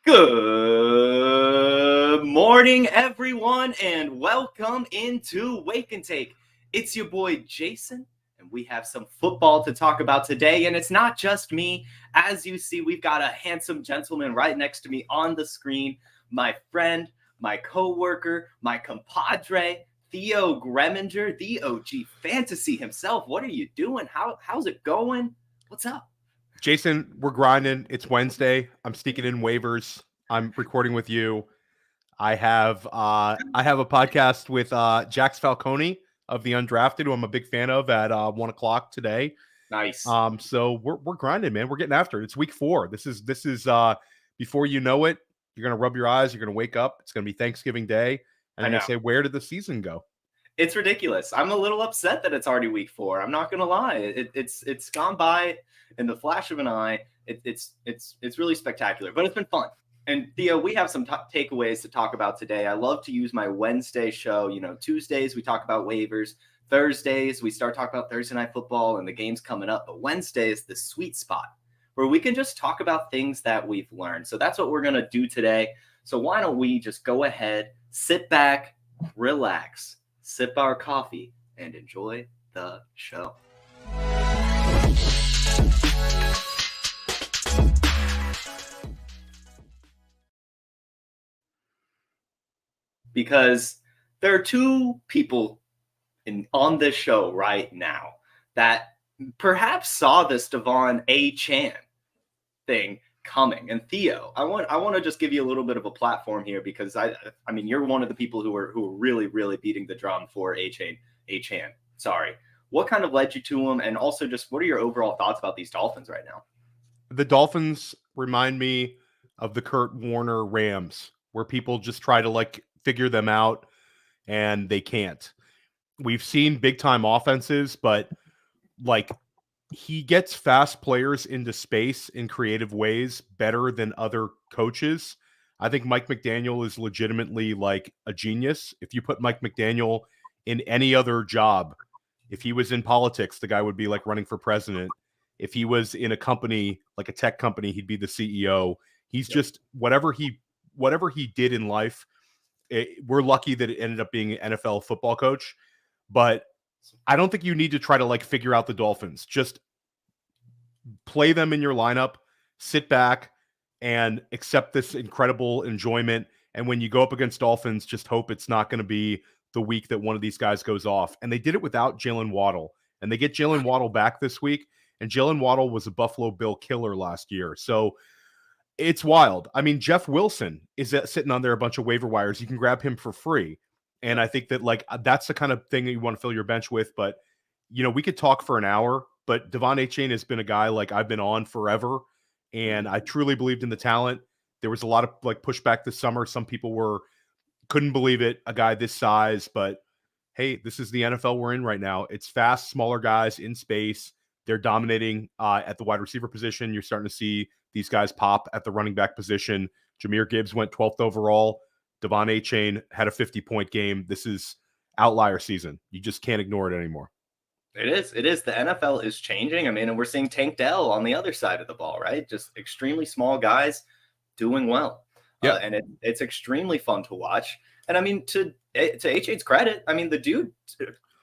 Good morning, everyone, and welcome into Wake and Take. It's your boy Jason, and we have some football to talk about today. And it's not just me. As you see, we've got a handsome gentleman right next to me on the screen. My friend, my co-worker, my compadre, Theo Gremminger, the OG Fantasy himself. What are you doing? How's it going? What's up? Jason, we're grinding. It's Wednesday. I'm sneaking in waivers. I'm recording with you. I have a podcast with Jax Falcone of the Undrafted, who I'm a big fan of, at 1:00 today. Nice. So we're grinding, man. We're getting after it. It's week 4. This is before you know it, you're gonna rub your eyes. You're gonna wake up. It's gonna be Thanksgiving Day, and you're gonna say, "Where did the season go?" It's ridiculous. I'm a little upset that it's already week 4. I'm not gonna lie. It's gone by in the flash of an eye. It's really spectacular, but it's been fun. And Theo, we have some takeaways to talk about today. I love to use my Wednesday show. Tuesdays we talk about waivers. Thursdays we start talking about Thursday Night Football and the games coming up. But Wednesday is the sweet spot where we can just talk about things that we've learned. So that's what we're gonna do today. So why don't we just go ahead, sit back, relax, sip our coffee, and enjoy the show. Because there are two people on this show right now that perhaps saw this De'Von Achane thing coming. And Theo, I want to just give you a little bit of a platform here, because I mean you're one of the people who are really beating the drum for Achane. Sorry. What kind of led you to him, and also just what are your overall thoughts about these Dolphins right now? The Dolphins remind me of the Kurt Warner Rams, where people just try to figure them out and they can't. We've seen big time offenses, but he gets fast players into space in creative ways better than other coaches. I think Mike McDaniel is legitimately a genius. If you put Mike McDaniel in any other job, if he was in politics, the guy would be running for president. If he was in a company, like a tech company, he'd be the CEO. He's just whatever he did in life. We're lucky that it ended up being an NFL football coach, but I don't think you need to try to figure out the Dolphins. Just play them in your lineup, sit back, and accept this incredible enjoyment. And when you go up against Dolphins, just hope it's not going to be the week that one of these guys goes off. And they did it without Jalen Waddle. And they get Jalen Waddle back this week. And Jalen Waddle was a Buffalo Bill killer last year. So it's wild. I mean, Jeff Wilson is sitting on there a bunch of waiver wires. You can grab him for free. And I think that that's the kind of thing that you want to fill your bench with. But, we could talk for an hour, but De'Von Achane has been a guy I've been on forever. And I truly believed in the talent. There was a lot of pushback this summer. Some people couldn't believe it, a guy this size, but hey, this is the NFL we're in right now. It's fast, smaller guys in space. They're dominating at the wide receiver position. You're starting to see these guys pop at the running back position. Jahmyr Gibbs went 12th overall. De'Von Achane had a 50-point game. This is outlier season. You just can't ignore it anymore. It is. The NFL is changing. I mean, and we're seeing Tank Dell on the other side of the ball, right? Just extremely small guys doing well. Yeah. And it's extremely fun to watch. And I mean, to Achane's credit, I mean, the dude,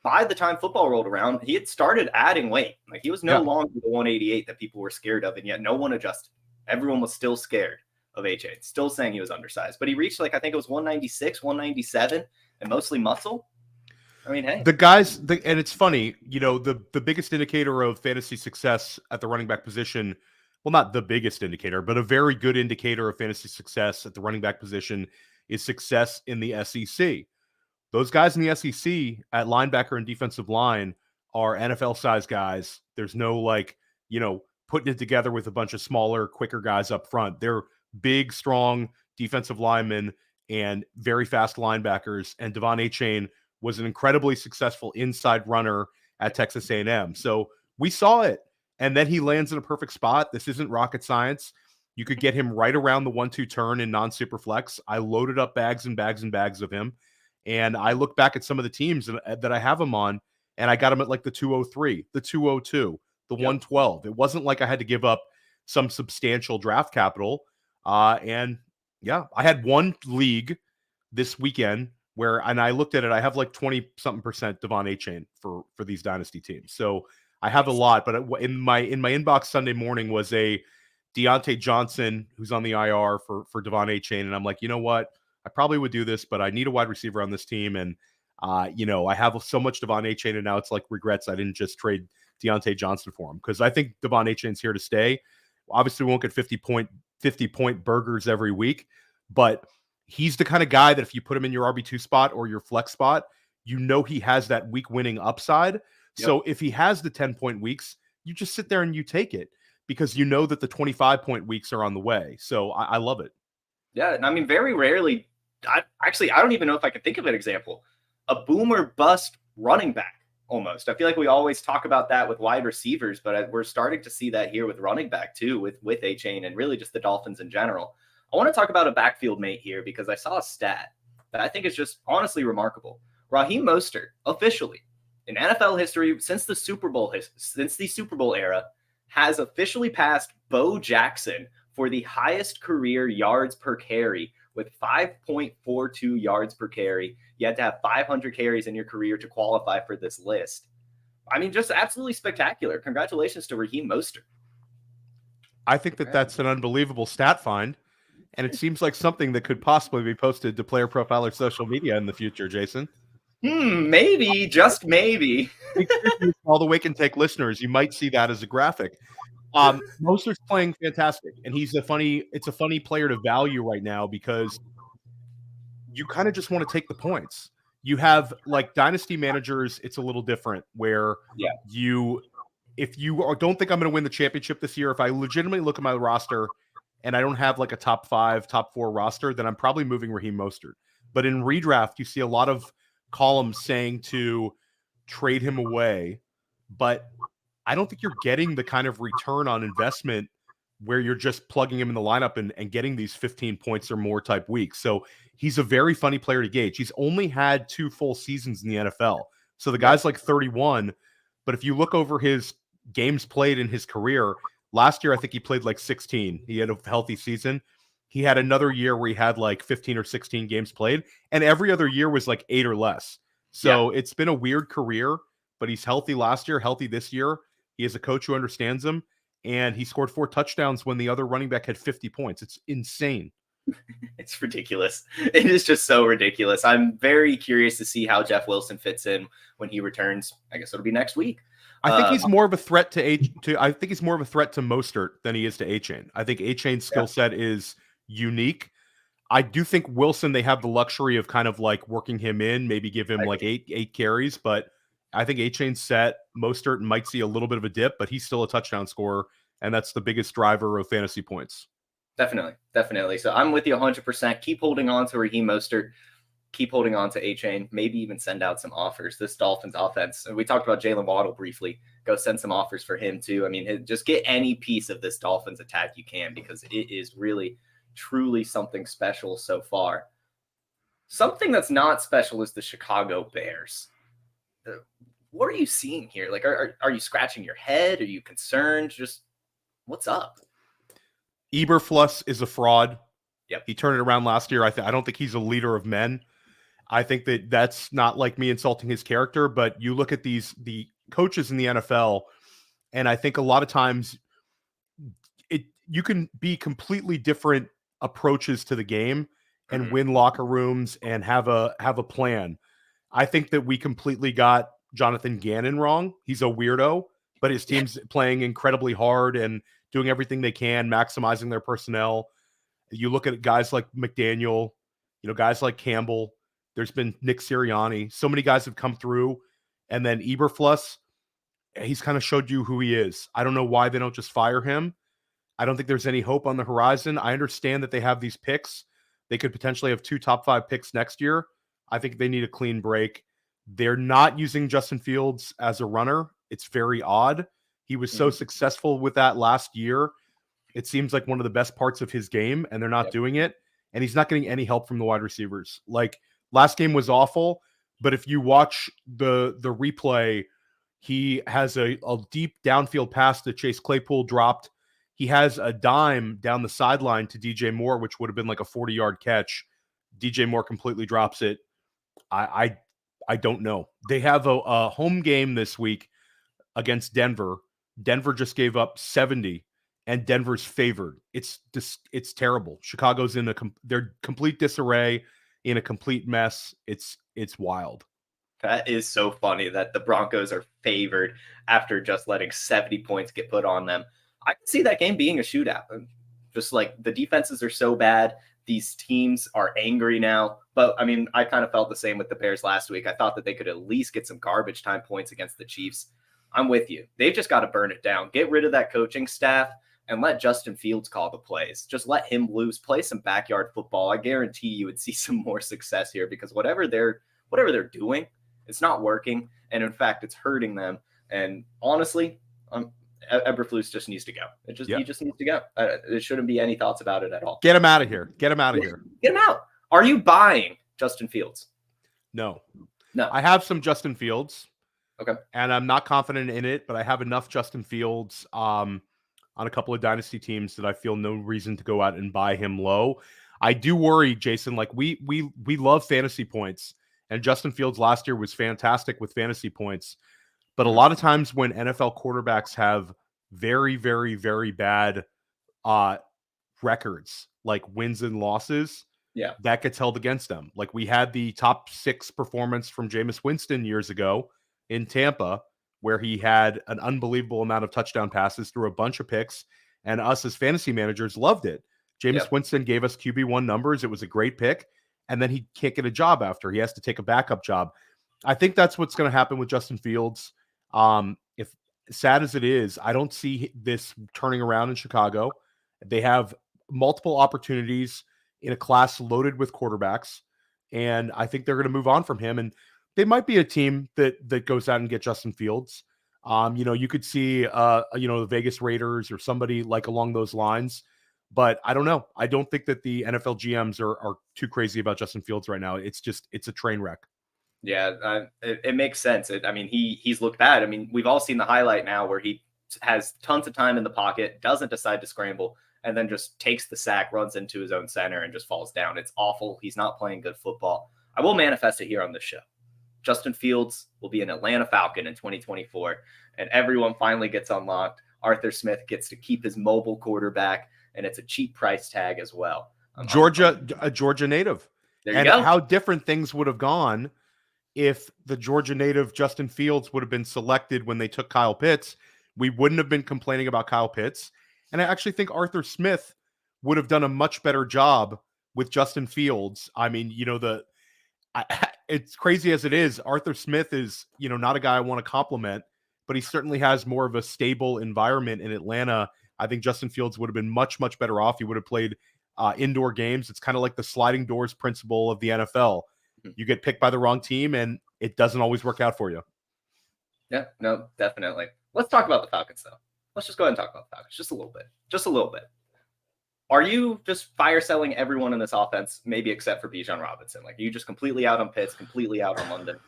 by the time football rolled around, he had started adding weight. He was no longer the 188 that people were scared of, and yet no one adjusted. Everyone was still scared of Achane, still saying he was undersized. But he reached I think it was 196, 197, and mostly muscle. I mean, hey. The guys, and it's funny, the biggest indicator of fantasy success at the running back position, well, not the biggest indicator, but a very good indicator of fantasy success at the running back position is success in the SEC. Those guys in the SEC at linebacker and defensive line are NFL-sized guys. There's no, putting it together with a bunch of smaller, quicker guys up front. They're big, strong defensive linemen and very fast linebackers. And De'Von Achane was an incredibly successful inside runner at Texas A&M. So we saw it. And then he lands in a perfect spot. This isn't rocket science. You could get him right around the 1-2 turn in non-super flex. I loaded up bags and bags and bags of him. And I look back at some of the teams that I have him on, and I got him at the 203, the 202, the 112. It wasn't like I had to give up some substantial draft capital. And Yeah, I had one league this weekend and I looked at it, I have like 20 something percent De'Von Achane for these dynasty teams. So I have a lot, but in my inbox Sunday morning was a Deontay Johnson who's on the IR for De'Von Achane, and I'm like, you know what? I probably would do this, but I need a wide receiver on this team, and I have so much De'Von Achane, and now it's like regrets I didn't just trade Deontay Johnson for him, because I think De'Von Achane's here to stay. Obviously, we won't get 50-point burgers every week, but he's the kind of guy that if you put him in your RB2 spot or your flex spot, he has that week winning upside. Yep. So if he has the 10-point weeks, you just sit there and you take it, because you know that the 25-point weeks are on the way. So I love it. Yeah, and I mean, very rarely, I don't even know if I could think of an example. A boomer bust running back, almost. I feel like we always talk about that with wide receivers, but we're starting to see that here with running back too, with Achane and really just the Dolphins in general. I want to talk about a backfield mate here, because I saw a stat that I think is just honestly remarkable. Raheem Mostert, officially, in NFL history, since the Super Bowl era, has officially passed Bo Jackson for the highest career yards per carry, with 5.42 yards per carry. You had to have 500 carries in your career to qualify for this list. I mean, just absolutely spectacular. Congratulations to Raheem Mostert. I think that's an unbelievable stat find, and it seems like something that could possibly be posted to Player Profiler social media in the future, Jason. Maybe, just maybe. All the Wake and Take listeners, you might see that as a graphic. Mostert's playing fantastic, and it's a funny player to value right now, because you kind of just want to take the points. You have, like, dynasty managers, it's a little different, where if you don't think I'm going to win the championship this year, if I legitimately look at my roster and I don't have like a top 5, top 4 roster, then I'm probably moving Raheem Mostert. But in redraft, you see a lot of columns saying to trade him away, but I don't think you're getting the kind of return on investment where you're just plugging him in the lineup and getting these 15 points or more type weeks. So he's a very funny player to gauge. He's only had 2 full seasons in the NFL. So the guy's like 31, but if you look over his games played in his career, last year I think he played like 16. He had a healthy season. He had another year where he had like 15 or 16 games played, and every other year was like 8 or less. So It's been a weird career, but he's healthy last year, healthy this year. He has a coach who understands him, and he scored 4 touchdowns when the other running back had 50 points. It's insane. It's ridiculous. It is just so ridiculous. I'm very curious to see how Jeff Wilson fits in when he returns. I guess it'll be next week. I think he's more of a threat I think he's more of a threat to Mostert than he is to Achane. I think Achane's skill set is unique. I do think Wilson, they have the luxury of kind of like working him in, maybe give him like eight carries, but I think Achane's set. Mostert might see a little bit of a dip, but he's still a touchdown scorer, and that's the biggest driver of fantasy points. Definitely. So I'm with you 100%. Keep holding on to Raheem Mostert. Keep holding on to Achane. Maybe even send out some offers. This Dolphins offense. We talked about Jalen Waddle briefly. Go send some offers for him too. I mean, just get any piece of this Dolphins attack you can, because it is really, truly something special so far. Something that's not special is the Chicago Bears. What are you seeing here? Like, are you scratching your head? Are you concerned? Just what's up? Eberflus is a fraud. Yep. He turned it around last year. I don't think he's a leader of men. I think that's not like me insulting his character, but you look at the coaches in the NFL, and I think a lot of times you can be completely different approaches to the game and win locker rooms and have a plan. I think that we completely got Jonathan Gannon wrong. He's a weirdo, but his team's playing incredibly hard and doing everything they can, maximizing their personnel. You look at guys like McDaniel, guys like Campbell. There's been Nick Sirianni. So many guys have come through. And then Eberflus, he's kind of showed you who he is. I don't know why they don't just fire him. I don't think there's any hope on the horizon. I understand that they have these picks. They could potentially have 2 top 5 picks next year. I think they need a clean break. They're not using Justin Fields as a runner. It's very odd. He was so successful with that last year. It seems like one of the best parts of his game, and they're not doing it. And he's not getting any help from the wide receivers. Like, last game was awful, but if you watch the replay, he has a deep downfield pass that Chase Claypool dropped. he has a dime down the sideline to DJ Moore, which would have been like a 40-yard catch. DJ Moore completely drops it. I don't know. They have a home game this week against Denver. Denver just gave up 70, and Denver's favored. It's terrible. Chicago's in they're complete disarray, in a complete mess. It's wild. That is so funny that the Broncos are favored after just letting 70 points get put on them. I can see that game being a shootout. Just like the defenses are so bad. These teams are angry now. But I mean, I kind of felt the same with the Bears last week. I thought that they could at least get some garbage time points against the Chiefs. I'm with you. They've just got to burn it down. Get rid of that coaching staff and let Justin Fields call the plays. Just let him loose, play some backyard football. I guarantee you would see some more success here, because whatever they're doing, it's not working. And in fact, it's hurting them. And honestly, Eberflus just needs to go. He just needs to go. There shouldn't be any thoughts about it at all. Get him out of here. Get him out of here. Get him out. Are you buying Justin Fields? No. I have some Justin Fields. Okay. And I'm not confident in it, but I have enough Justin Fields on a couple of dynasty teams that I feel no reason to go out and buy him low. I do worry, Jason, like we love fantasy points, and Justin Fields last year was fantastic with fantasy points. But a lot of times when NFL quarterbacks have very, very, very bad records, like wins and losses, that gets held against them. Like we had the top 6 performance from Jameis Winston years ago in Tampa, where he had an unbelievable amount of touchdown passes, threw a bunch of picks, and us as fantasy managers loved it. Jameis Winston gave us QB1 numbers. It was a great pick, and then he can't get a job after. He has to take a backup job. I think that's what's going to happen with Justin Fields. If sad as it is, I don't see this turning around in Chicago. They have multiple opportunities in a class loaded with quarterbacks, and I think they're going to move on from him. And they might be a team that goes out and get Justin Fields. You could see, the Vegas Raiders or somebody like along those lines. But I don't know. I don't think that the NFL GMs are too crazy about Justin Fields right now. It's a train wreck. Yeah, it makes sense. He's looked bad. I mean, we've all seen the highlight now where he has tons of time in the pocket, doesn't decide to scramble, and then just takes the sack, runs into his own center, and just falls down. It's awful. He's not playing good football. I will manifest it here on this show. Justin Fields will be an Atlanta Falcon in 2024, and everyone finally gets unlocked. Arthur Smith gets to keep his mobile quarterback, and it's a cheap price tag as well. A Georgia native. There you go. How different things would have gone if the Georgia native Justin Fields would have been selected when they took Kyle Pitts. We wouldn't have been complaining about Kyle Pitts. And I actually think Arthur Smith would have done a much better job with Justin Fields. I mean, it's crazy as it is. Arthur Smith is, not a guy I want to compliment, but he certainly has more of a stable environment in Atlanta. I think Justin Fields would have been much, much better off. He would have played indoor games. It's kind of like the sliding doors principle of the NFL. You get picked by the wrong team, and it doesn't always work out for you. Yeah, no, definitely. Let's talk about the Falcons, though. Let's just go ahead and talk about the Falcons just a little bit. Are you just fire selling everyone in this offense, maybe except for Bijan Robinson? Like, are you just completely out on Pitts, completely out on London?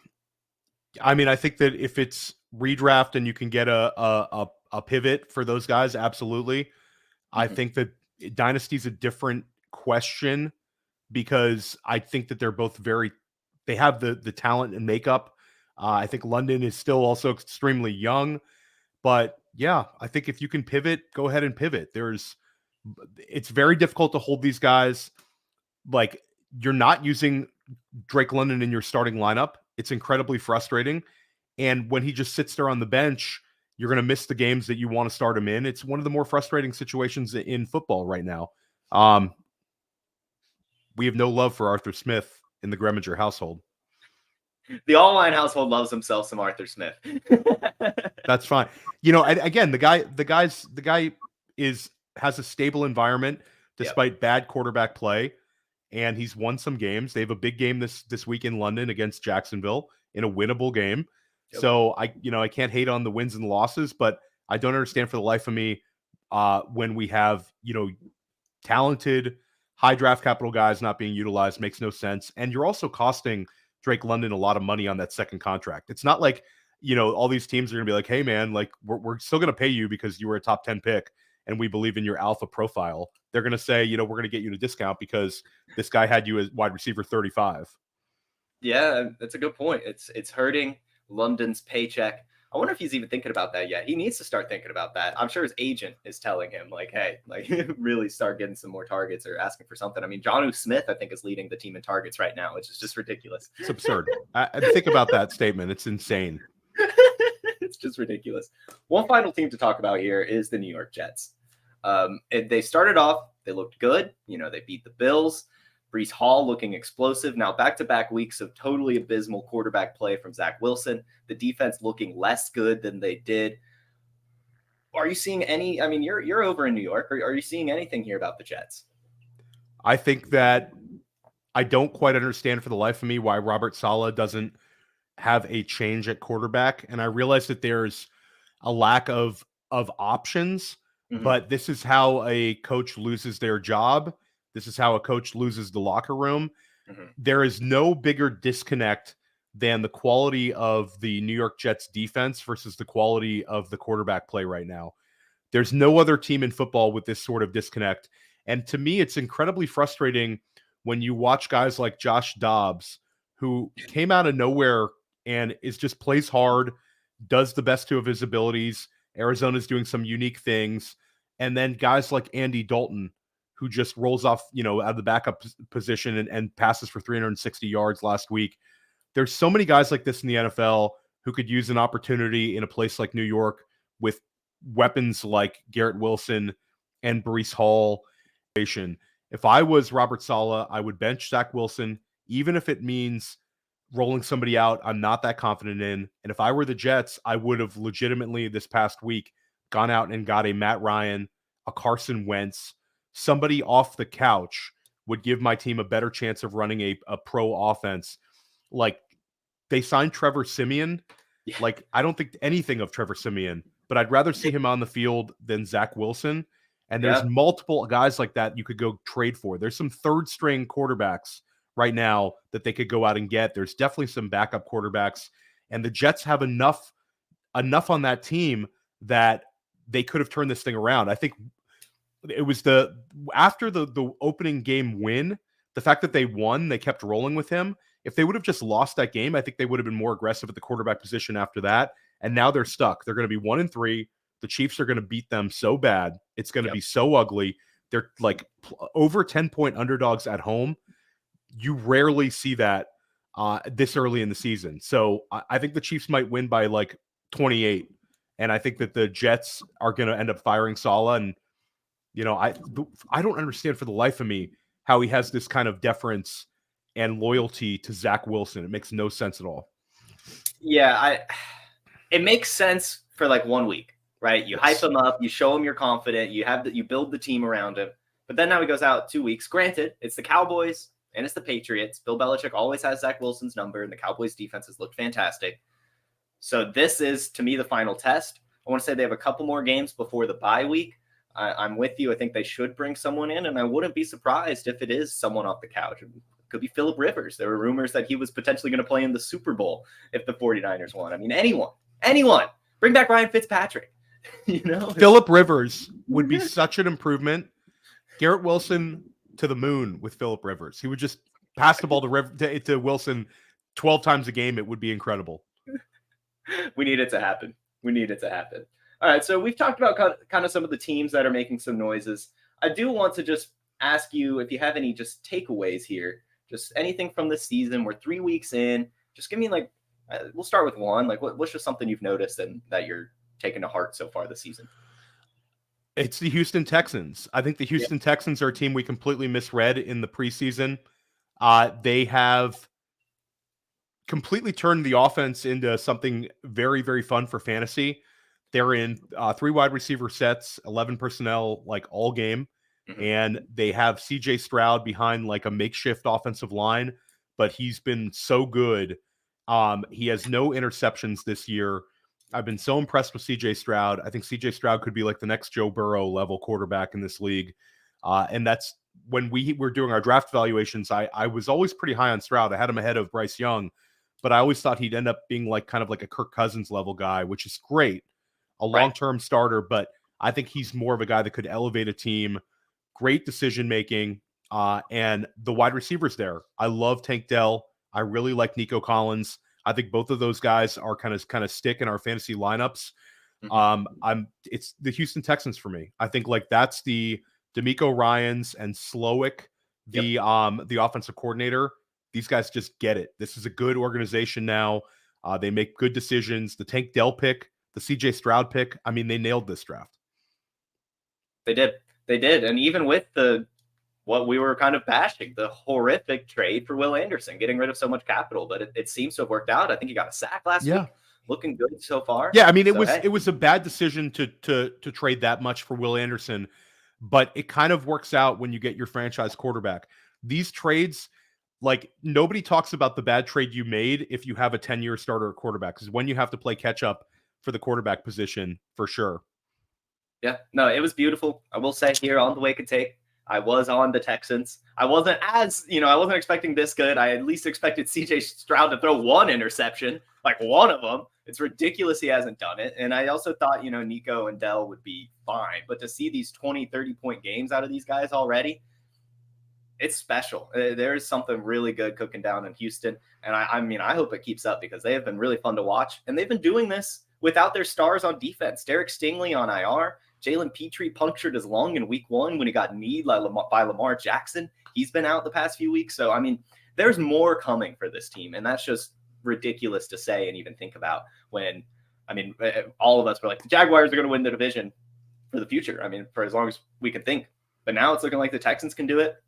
I mean, I think that if it's redraft and you can get a pivot for those guys, absolutely. I think that Dynasty's a different question, because I think that they're both they have the talent and makeup. I think London is still also extremely young, but yeah, I think if you can pivot, go ahead and pivot. It's very difficult to hold these guys. Like, you're not using Drake London in your starting lineup. It's incredibly frustrating. And when he just sits there on the bench, you're going to miss the games that you want to start him in. It's one of the more frustrating situations in football right now. We have no love for Arthur Smith in the Gremminger household. The Allwine household loves himself some Arthur Smith. That's fine. Again, the guy has a stable environment despite bad quarterback play, and he's won some games. They have a big game this week in London against Jacksonville in a winnable game. Yep. So I can't hate on the wins and losses, but I don't understand for the life of me when we have talented high draft capital guys not being utilized. Makes no sense. And you're also costing Drake London a lot of money on that second contract. It's not like, all these teams are going to be like, hey man, like we're still going to pay you because you were a top 10 pick and we believe in your alpha profile, they're going to say, we're going to get you a discount because this guy had you as wide receiver 35. Yeah, that's a good point. It's hurting London's paycheck. I wonder if he's even thinking about that yet. He needs to start thinking about that. I'm sure his agent is telling him, like, hey, like, really start getting some more targets or asking for something. I mean, Jonnu Smith, I think, is leading the team in targets right now, which is just ridiculous. It's absurd. I think about that statement. It's insane. It's just ridiculous. One final team to talk about here is the New York Jets. They started off, they looked good. They beat the Bills. Breece Hall looking explosive. Now, back-to-back weeks of totally abysmal quarterback play from Zach Wilson. The defense looking less good than they did. Are you seeing any? I mean, you're over in New York. Are you seeing anything here about the Jets? I think that I don't quite understand for the life of me why Robert Saleh doesn't have a change at quarterback. And I realize that there's a lack of options, but this is how a coach loses their job. This is how a coach loses the locker room. There is no bigger disconnect than the quality of the New York Jets defense versus the quality of the quarterback play right now. There's no other team in football with this sort of disconnect. And to me, it's incredibly frustrating when you watch guys like Josh Dobbs, who came out of nowhere and plays hard, does the best of his abilities. Arizona's doing some unique things. And then guys like Andy Dalton, who just rolls off, out of the backup position and passes for 360 yards last week. There's so many guys like this in the NFL who could use an opportunity in a place like New York with weapons like Garrett Wilson and Breece Hall. If I was Robert Saleh, I would bench Zach Wilson, even if it means rolling somebody out I'm not that confident in. And if I were the Jets, I would have legitimately this past week gone out and got a Matt Ryan, a Carson Wentz, somebody off the couch would give my team a better chance of running a pro offense. Like, they signed Trevor Siemian. Yeah. Like, I don't think anything of Trevor Siemian, but I'd rather see him on the field than Zach Wilson. And there's multiple guys like that you could go trade for. There's some third string quarterbacks right now that they could go out and get. There's definitely some backup quarterbacks, and the Jets have enough on that team that they could have turned this thing around. I think it was after the opening game win, the fact that they won, they kept rolling with him. If they would have just lost that game, I think they would have been more aggressive at the quarterback position after that. And now they're stuck. They're going to be 1-3. The Chiefs are going to beat them so bad. It's going to be so ugly. They're like over 10-point underdogs at home. You rarely see that this early in the season. So I think the Chiefs might win by like 28. And I think that the Jets are going to end up firing Saleh. And, I don't understand for the life of me how he has this kind of deference and loyalty to Zach Wilson. It makes no sense at all. Yeah, it makes sense for like 1 week, right? You hype him up, you show him you're confident, you build the team around him. But then now he goes out 2 weeks. Granted, it's the Cowboys and it's the Patriots. Bill Belichick always has Zach Wilson's number, and the Cowboys' defense has looked fantastic. So this is, to me, the final test. I want to say they have a couple more games before the bye week. I'm with you. I think they should bring someone in, and I wouldn't be surprised if it is someone off the couch. It could be Phillip Rivers. There were rumors that he was potentially going to play in the Super Bowl if the 49ers won. I mean, anyone. Bring back Ryan Fitzpatrick. Phillip Rivers would be such an improvement. Garrett Wilson to the moon with Phillip Rivers. He would just pass the ball to Wilson 12 times a game. It would be incredible. We need it to happen. All right, so we've talked about kind of some of the teams that are making some noises. I do want to just ask you if you have any just takeaways here, just anything from this season. We're 3 weeks in. Just give me we'll start with one. Like, what's just something you've noticed and that you're taking to heart so far this season? It's the Houston Texans. I think the Houston Texans are a team we completely misread in the preseason. They have completely turned the offense into something very, very fun for fantasy. They're in 3 wide receiver sets, 11 personnel, like all game. And they have CJ Stroud behind like a makeshift offensive line, but he's been so good. He has no interceptions this year. I've been so impressed with CJ Stroud. I think CJ Stroud could be like the next Joe Burrow level quarterback in this league. And that's when we were doing our draft evaluations. I was always pretty high on Stroud. I had him ahead of Bryce Young, but I always thought he'd end up being like kind of like a Kirk Cousins level guy, which is great. A long-term starter, but I think he's more of a guy that could elevate a team. Great decision making, and the wide receivers there. I love Tank Dell. I really like Nico Collins. I think both of those guys are kind of stick in our fantasy lineups. It's the Houston Texans for me. I think like that's the D'Amico Ryans and Slowick, the offensive coordinator. These guys just get it. This is a good organization now. They make good decisions. The Tank Dell pick, the CJ Stroud pick. I mean, they nailed this draft. They did. And even with what we were kind of bashing, the horrific trade for Will Anderson, getting rid of so much capital, but it seems to have worked out. I think he got a sack last week. Looking good so far. Yeah, I mean, it was a bad decision to trade that much for Will Anderson, but it kind of works out when you get your franchise quarterback. These trades, like nobody talks about the bad trade you made if you have a 10-year starter at quarterback, because when you have to play catch up for the quarterback position, for sure. Yeah, no, it was beautiful. I will say here on the Wake and Take, I was on the Texans. I wasn't expecting this good. I at least expected CJ Stroud to throw one interception, like one of them. It's ridiculous he hasn't done it. And I also thought, Nico and Dell would be fine. But to see these 20, 30-point games out of these guys already, it's special. There is something really good cooking down in Houston. And I hope it keeps up because they have been really fun to watch. And they've been doing this without their stars on defense. Derek Stingley on IR. Jalen Petrie punctured his lung in week 1 when he got kneed by Lamar Jackson. He's been out the past few weeks. So, there's more coming for this team. And that's just ridiculous to say and even think about when, all of us were like, the Jaguars are going to win the division for the future. For as long as we can think. But now it's looking like the Texans can do it.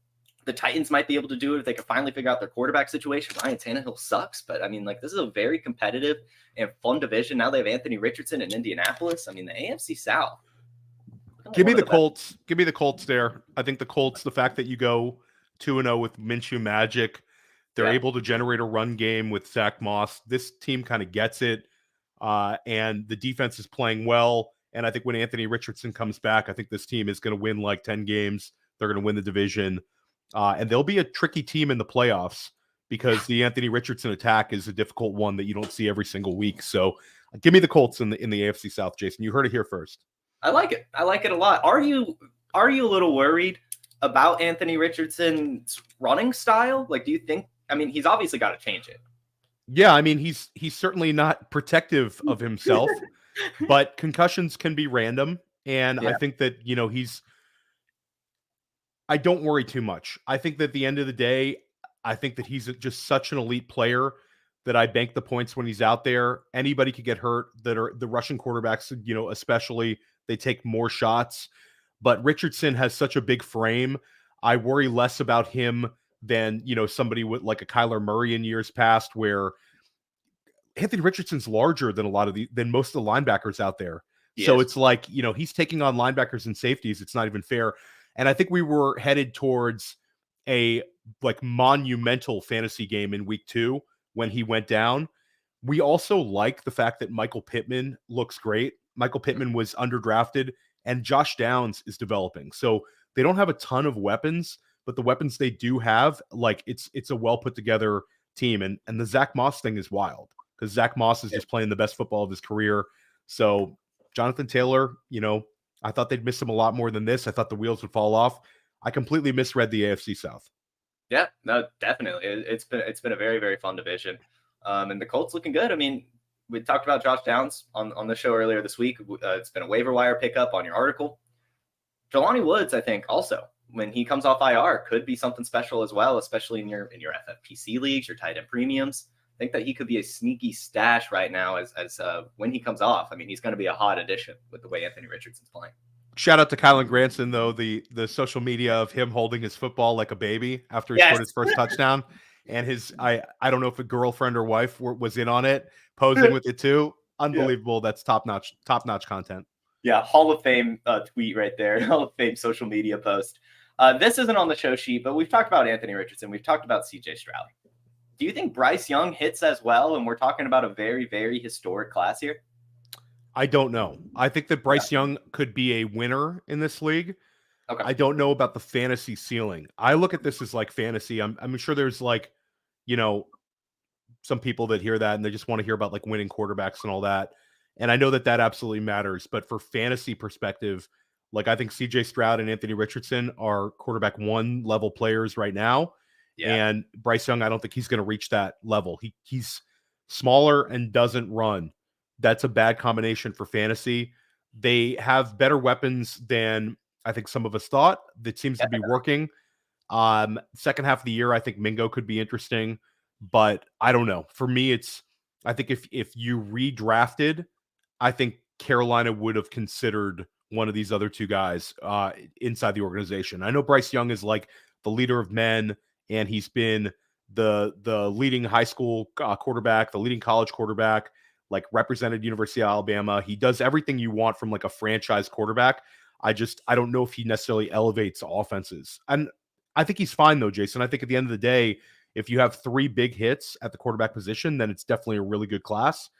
The Titans might be able to do it if they can finally figure out their quarterback situation. Ryan Tannehill sucks, but this is a very competitive and fun division. Now they have Anthony Richardson in Indianapolis. The AFC South. Give me the Colts. Give me the Colts there. I think the Colts, the fact that you go 2-0 with Minshew Magic, they're able to generate a run game with Zach Moss. This team kind of gets it, and the defense is playing well. And I think when Anthony Richardson comes back, I think this team is going to win like 10 games. They're going to win the division, and they'll be a tricky team in the playoffs because the Anthony Richardson attack is a difficult one that you don't see every single week. So give me the Colts in the AFC South, Jason. You heard it here first. I like it. I like it a lot. Are you a little worried about Anthony Richardson's running style? Like, do you think? He's obviously got to change it. Yeah, he's certainly not protective of himself, but concussions can be random, and I think that I don't worry too much. I think that at the end of the day, I think that he's just such an elite player that I bank the points when he's out there. Anybody could get hurt. That are the Russian quarterbacks, especially. They take more shots, but Richardson has such a big frame. I worry less about him than, somebody with like a Kyler Murray in years past, where Anthony Richardson's larger than than most of the linebackers out there. So it's like, he's taking on linebackers and safeties. It's not even fair. And I think we were headed towards a like monumental fantasy game in week 2 when he went down. We also like the fact that Michael Pittman looks great. Michael Pittman was underdrafted, and Josh Downs is developing. So they don't have a ton of weapons, but the weapons they do have, like it's a well put together team. And the Zach Moss thing is wild because Zach Moss is just playing the best football of his career. So Jonathan Taylor, I thought they'd miss him a lot more than this. I thought the wheels would fall off. I completely misread the AFC South. Yeah, no, definitely. It's been a very, very fun division. And the Colts looking good. We talked about Josh Downs on the show earlier this week. It's been a waiver wire pickup on your article. Jelani Woods, I think, also, when he comes off IR, could be something special as well, especially in your FFPC leagues, your tight end premiums. I think that he could be a sneaky stash right now as when he comes off. He's going to be a hot addition with the way Anthony Richardson's playing. Shout out to Kylen Granson, though, the social media of him holding his football like a baby after he scored his first touchdown. And his, I don't know if a girlfriend or wife was in on it, posing with it too. Unbelievable. That's top-notch content. Yeah, Hall of Fame tweet right there. Hall of Fame social media post. This isn't on the show sheet, but we've talked about Anthony Richardson. We've talked about CJ Stroud. Do you think Bryce Young hits as well? And we're talking about a very, very historic class here. I don't know. I think that Bryce Young could be a winner in this league. Okay. I don't know about the fantasy ceiling. I look at this as like fantasy. I'm sure there's like, some people that hear that and they just want to hear about like winning quarterbacks and all that. And I know that absolutely matters, but for fantasy perspective, like I think CJ Stroud and Anthony Richardson are quarterback 1 level players right now. Yeah. And Bryce Young, I don't think he's going to reach that level. He's smaller and doesn't run. That's a bad combination for fantasy. They have better weapons than I think some of us thought. That seems to be working. Second half of the year, I think Mingo could be interesting, but I don't know. For me, I think if you redrafted, I think Carolina would have considered one of these other 2 guys inside the organization. I know Bryce Young is like the leader of men, and he's been the leading high school quarterback, the leading college quarterback, like represented University of Alabama. He does everything you want from like a franchise quarterback. I don't know if he necessarily elevates offenses. And I think he's fine though, Jason. I think at the end of the day, if you have 3 big hits at the quarterback position, then it's definitely a really good class.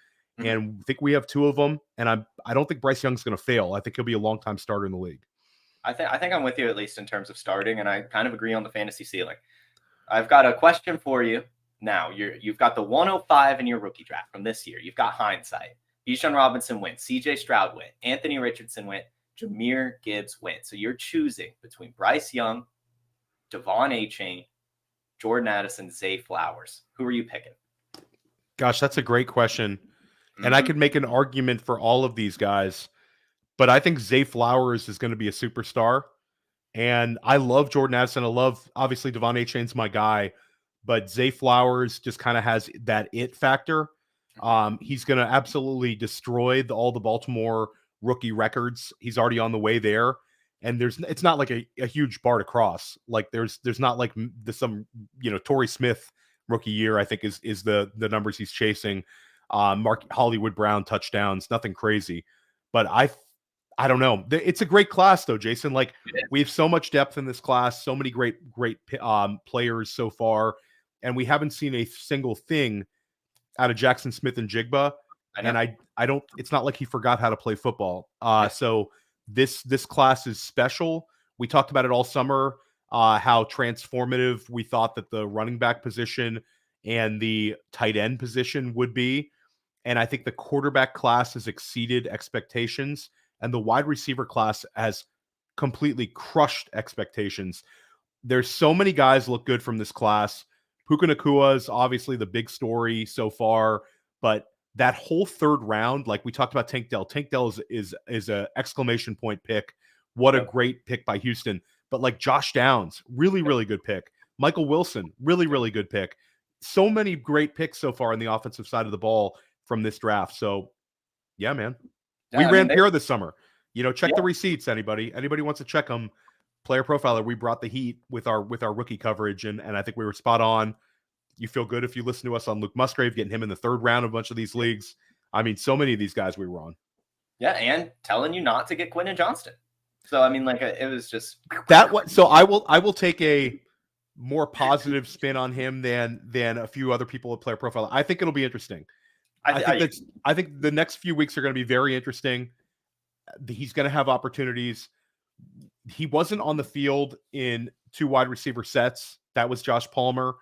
Mm-hmm. And I think we have 2 of them. And I don't think Bryce Young's going to fail. I think he'll be a long-time starter in the league. I think I'm with you at least in terms of starting, and I kind of agree on the fantasy ceiling. I've got a question for you now. You've got the 105 in your rookie draft from this year. You've got hindsight. Bijan Robinson went. CJ Stroud went. Anthony Richardson went. Jahmyr Gibbs went. So you're choosing between Bryce Young, De'Von Achane, Jordan Addison, Zay Flowers. Who are you picking? Gosh, that's a great question. Mm-hmm. And I could make an argument for all of these guys, but I think Zay Flowers is going to be a superstar. And I love Jordan Addison. I love, obviously, De'Von Achane's my guy, but Zay Flowers just kind of has that it factor. He's going to absolutely destroy all the Baltimore rookie records. He's already on the way there. And it's not like a huge bar to cross. Like there's not like some Torrey Smith rookie year, I think is the numbers he's chasing. Mark Hollywood Brown touchdowns, nothing crazy. But I don't know. It's a great class though, Jason. Like we have so much depth in this class, so many great players so far, and we haven't seen a single thing out of Jackson Smith and Jigba. And I don't. It's not like he forgot how to play football. So this class is special. We talked about it all summer. How transformative we thought that the running back position and the tight end position would be, and I think the quarterback class has exceeded expectations. And the wide receiver class has completely crushed expectations. There's so many guys look good from this class. Puka Nacua is obviously the big story so far, but that whole 3rd round, like we talked about Tank Dell. Tank Dell is a exclamation point pick. What a great pick by Houston. But like Josh Downs, really, really good pick. Michael Wilson, really, really good pick. So many great picks so far on the offensive side of the ball from this draft. So, yeah, man. We ran Pierre this summer. Check the receipts, anybody. Anybody wants to check them. Player Profiler, we brought the heat with our rookie coverage, and I think we were spot on. You feel good if you listen to us on Luke Musgrave, getting him in the 3rd round of a bunch of these leagues. I mean, so many of these guys we were on. Yeah, and telling you not to get Quentin Johnston. So, I mean, like, it was just So I will take a more positive spin on him than a few other people at Player Profiler. I think it'll be interesting. I think the next few weeks are going to be very interesting. He's going to have opportunities. He wasn't on the field in 2 wide receiver sets. That was Josh Palmer,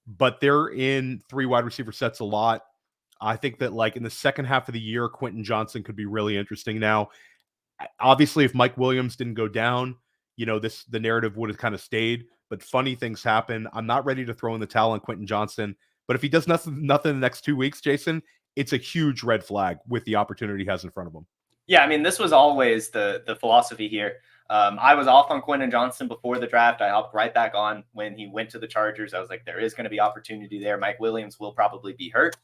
but they're in 3 wide receiver sets a lot. I think that like in the second half of the year, Quentin Johnston could be really interesting. Now, obviously, if Mike Williams didn't go down, the narrative would have kind of stayed, but funny things happen. I'm not ready to throw in the towel on Quentin Johnston, but if he does nothing in the next 2 weeks, Jason, it's a huge red flag with the opportunity he has in front of him. Yeah, I mean, this was always the philosophy here. I was off on Quentin Johnston before the draft. I hopped right back on when he went to the Chargers. I was like, there is going to be opportunity there. Mike Williams will probably be hurt.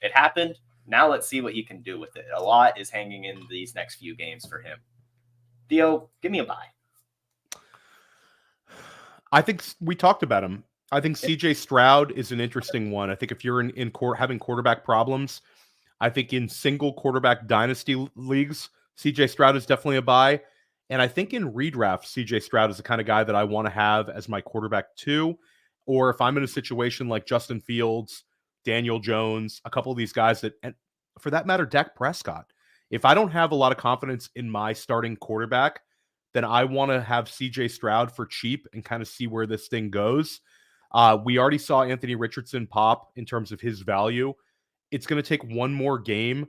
It happened. Now let's see what he can do with it. A lot is hanging in these next few games for him. Theo, give me a buy. I think we talked about him. I think CJ Stroud is an interesting one. I think if you're in having quarterback problems, I think in single quarterback dynasty leagues, CJ Stroud is definitely a buy. And I think in redraft, CJ Stroud is the kind of guy that I want to have as my quarterback 2. Or if I'm in a situation like Justin Fields, Daniel Jones, a couple of these guys and for that matter, Dak Prescott. If I don't have a lot of confidence in my starting quarterback, then I want to have CJ Stroud for cheap and kind of see where this thing goes. We already saw Anthony Richardson pop in terms of his value. It's going to take one more game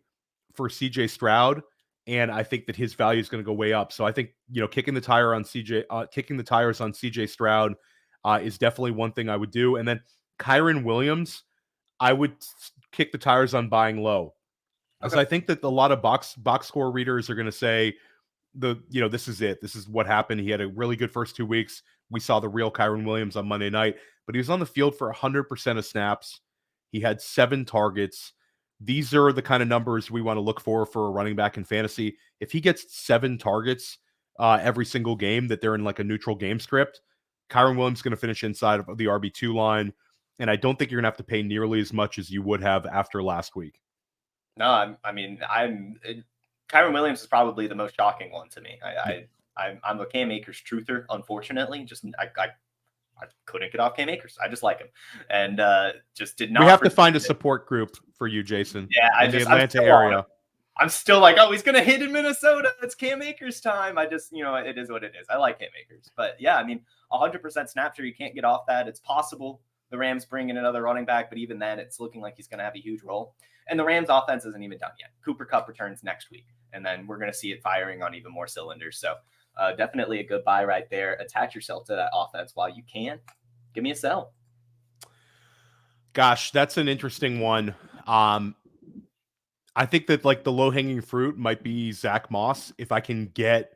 for CJ Stroud, and I think that his value is going to go way up. So I think, kicking the tires on CJ Stroud is definitely one thing I would do. And then Kyren Williams, I would kick the tires on buying low. Because I think that a lot of box score readers are going to say this is it. This is what happened. He had a really good first 2 weeks. We saw the real Kyren Williams on Monday night, but he was on the field for 100% of snaps. He had 7 targets. These are the kind of numbers we want to look for a running back in fantasy. If he gets 7 targets every single game that they're in like a neutral game script, Kyren Williams is going to finish inside of the RB2 line. And I don't think you're going to have to pay nearly as much as you would have after last week. No, Kyren Williams is probably the most shocking one to me. I'm a Cam Akers truther, unfortunately. I couldn't get off Cam Akers. I just like him, and just did not. We have to find a support group for you, Jason. Yeah, in the Atlanta area. I'm still like, oh, he's gonna hit in Minnesota. It's Cam Akers time. I just, it is what it is. I like Cam Akers, but yeah, 100% snap share. You can't get off that. It's possible the Rams bring in another running back, but even then, it's looking like he's going to have a huge role. And the Rams offense isn't even done yet. Cooper Kupp returns next week, and then we're going to see it firing on even more cylinders. So definitely a good buy right there. Attach yourself to that offense while you can. Give me a sell. Gosh, that's an interesting one. I think that like the low-hanging fruit might be Zach Moss. If I can get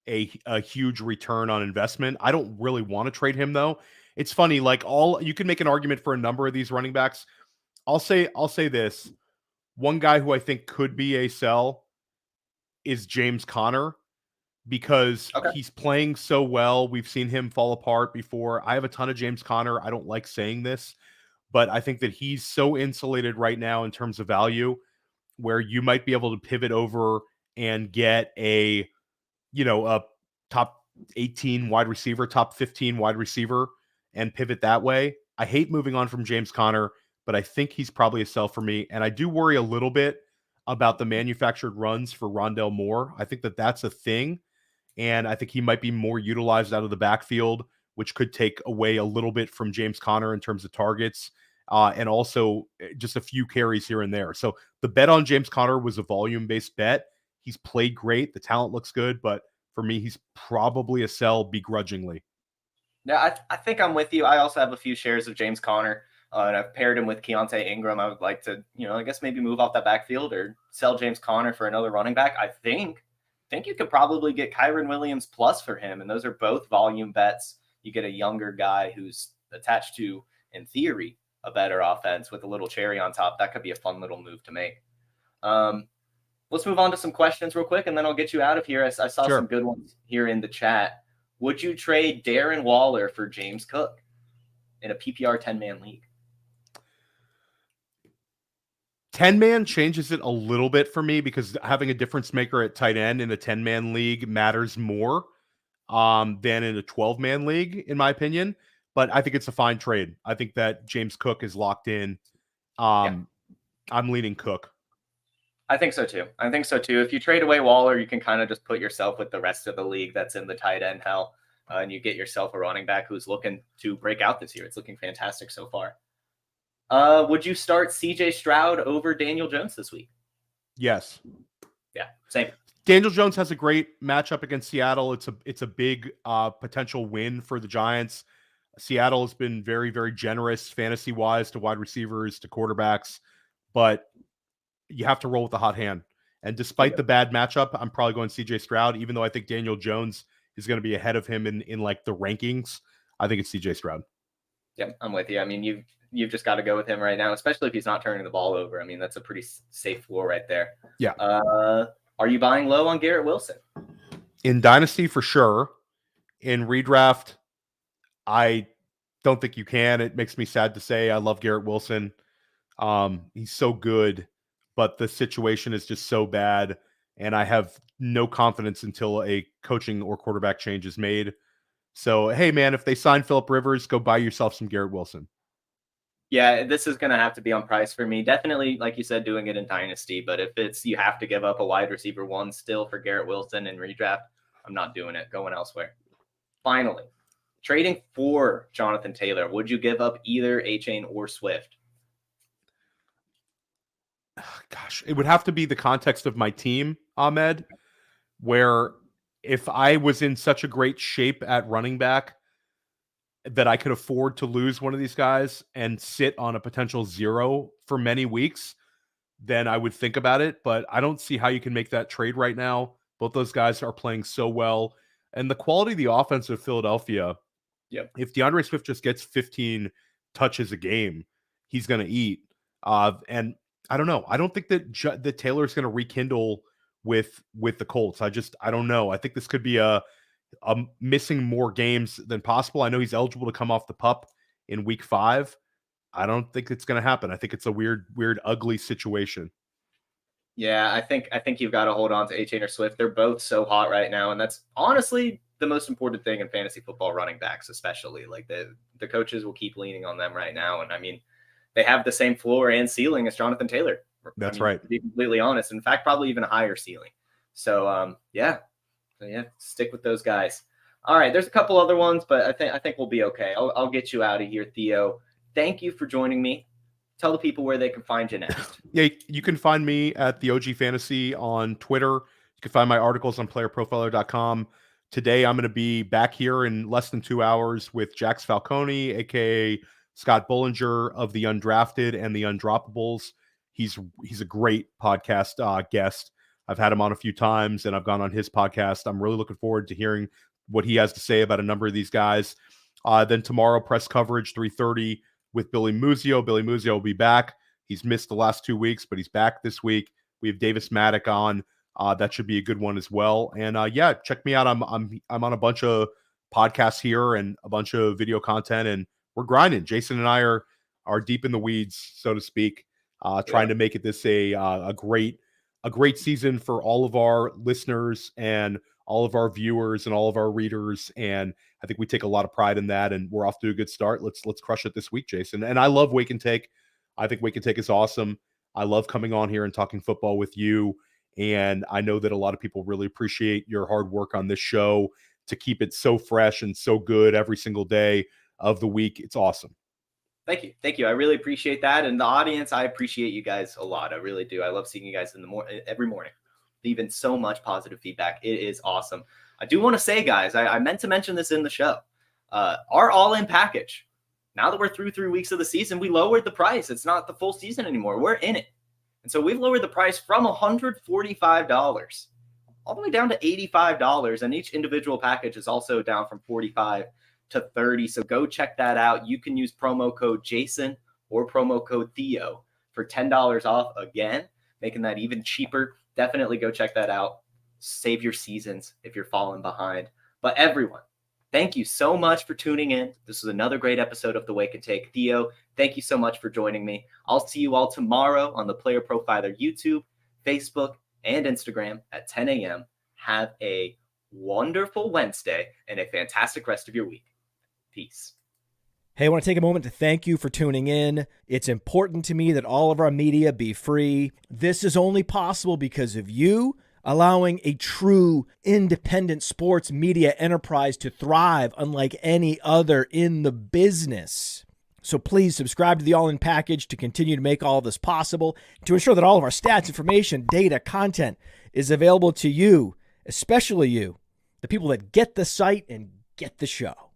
a huge return on investment, I don't really want to trade him though. It's funny, like you can make an argument for a number of these running backs. I'll say this. One guy who I think could be a sell is James Conner because he's playing so well. We've seen him fall apart before. I have a ton of James Conner. I don't like saying this, but I think that he's so insulated right now in terms of value where you might be able to pivot over and get a top 18 wide receiver, top 15 wide receiver and pivot that way. I hate moving on from James Conner, but I think he's probably a sell for me. And I do worry a little bit about the manufactured runs for Rondale Moore. I think that that's a thing. And I think he might be more utilized out of the backfield, which could take away a little bit from James Conner in terms of targets and also just a few carries here and there. So the bet on James Conner was a volume-based bet. He's played great. The talent looks good, but for me, he's probably a sell begrudgingly. Yeah, I think I'm with you. I also have a few shares of James Conner, and I've paired him with Keontae Ingram. I would like to, I guess maybe move off that backfield or sell James Conner for another running back. I think you could probably get Kyren Williams plus for him, and those are both volume bets. You get a younger guy who's attached to, in theory, a better offense with a little cherry on top. That could be a fun little move to make. Let's move on to some questions real quick, and then I'll get you out of here. I saw some good ones here in the chat. Would you trade Darren Waller for James Cook in a PPR 10-man league? 10-man changes it a little bit for me because having a difference maker at tight end in a 10-man league matters more than in a 12-man league, in my opinion. But I think it's a fine trade. I think that James Cook is locked in. I'm leaning Cook. I think so too. If you trade away Waller, you can kind of just put yourself with the rest of the league that's in the tight end hell, and you get yourself a running back who's looking to break out this year. It's looking fantastic so far. Would you start CJ Stroud over Daniel Jones this week? Yes. Yeah, same. Daniel Jones has a great matchup against Seattle. It's a big potential win for the Giants. Seattle has been very, very generous fantasy-wise to wide receivers, to quarterbacks, but you have to roll with the hot hand. And despite the bad matchup, I'm probably going CJ Stroud, even though I think Daniel Jones is going to be ahead of him in like the rankings. I think it's CJ Stroud. Yeah, I'm with you. I mean, you've just got to go with him right now, especially if he's not turning the ball over. I mean, that's a pretty safe floor right there. Yeah. Are you buying low on Garrett Wilson? In Dynasty, for sure. In redraft, I don't think you can. It makes me sad to say I love Garrett Wilson. He's so good, but the situation is just so bad, and I have no confidence until a coaching or quarterback change is made. So, hey, man, if they sign Phillip Rivers, go buy yourself some Garrett Wilson. Yeah, this is going to have to be on price for me. Definitely, like you said, doing it in Dynasty. But if it's you have to give up a wide receiver one still for Garrett Wilson in redraft, I'm not doing it. Going elsewhere. Finally, trading for Jonathan Taylor. Would you give up either Achane or Swift? gosh, it would have to be the context of my team, Ahmed, where if I was in such a great shape at running back that I could afford to lose one of these guys and sit on a potential zero for many weeks, then I would think about it. But I don't see how you can make that trade right now. Both those guys are playing so well. And the quality of the offense of Philadelphia, if DeAndre Swift just gets 15 touches a game, he's going to eat. And I don't know. I don't think that Taylor's going to rekindle with the Colts. I don't know. I think this could be a missing more games than possible. I know he's eligible to come off the pup in week 5. I don't think it's going to happen. I think it's a weird, ugly situation. Yeah, I think you've got to hold on to Achane or Swift. They're both so hot right now, and that's honestly the most important thing in fantasy football, running backs especially. Like the coaches will keep leaning on them right now, and I mean, they have the same floor and ceiling as Jonathan Taylor. That's right. To be completely honest. In fact, probably even a higher ceiling. So yeah, stick with those guys. All right, there's a couple other ones, but I think we'll be okay. I'll get you out of here, Theo. Thank you for joining me. Tell the people where they can find you next. Yeah, you can find me at the OG Fantasy on Twitter. You can find my articles on PlayerProfiler.com. Today, I'm going to be back here in less than 2 hours with Jax Falcone, aka Scott Bullinger of the Undrafted and the Undroppables. He's a great podcast guest. I've had him on a few times, and I've gone on his podcast. I'm really looking forward to hearing what he has to say about a number of these guys. Then tomorrow, press coverage, 3:30 with Billy Muzio. Billy Muzio will be back. He's missed the last 2 weeks, but he's back this week. We have Davis Maddock on. That should be a good one as well. And yeah, check me out. I'm on a bunch of podcasts here and a bunch of video content, and we're grinding. Jason and I are deep in the weeds, so to speak, trying to make it this a great season for all of our listeners and all of our viewers and all of our readers. And I think we take a lot of pride in that, and we're off to a good start. Let's crush it this week, Jason. And I love Wake and Take. I think Wake and Take is awesome. I love coming on here and talking football with you. And I know that a lot of people really appreciate your hard work on this show to keep it so fresh and so good every single day of the week. It's awesome. Thank you. I really appreciate that. And the audience, I appreciate you guys a lot. I really do. I love seeing you guys every morning, leaving so much positive feedback. It is awesome. I do want to say, guys, I meant to mention this in the show. Our all-in package, now that we're through 3 weeks of the season, we lowered the price. It's not the full season anymore. We're in it. And so we've lowered the price from $145 all the way down to $85. And each individual package is also down from $45 to $30. So go check that out. You can use promo code Jason or promo code Theo for $10 off again, making that even cheaper. Definitely go check that out. Save your seasons if you're falling behind. But everyone, thank you so much for tuning in. This was another great episode of The Wake and Take. Theo, thank you so much for joining me. I'll see you all tomorrow on the Player Profiler YouTube, Facebook, and Instagram at 10 a.m. Have a wonderful Wednesday and a fantastic rest of your week. Peace. Hey, I want to take a moment to thank you for tuning in. It's important to me that all of our media be free. This is only possible because of you allowing a true independent sports media enterprise to thrive unlike any other in the business. So please subscribe to the All-In Package to continue to make all of this possible, to ensure that all of our stats, information, data, content is available to you, especially you, the people that get the site and get the show.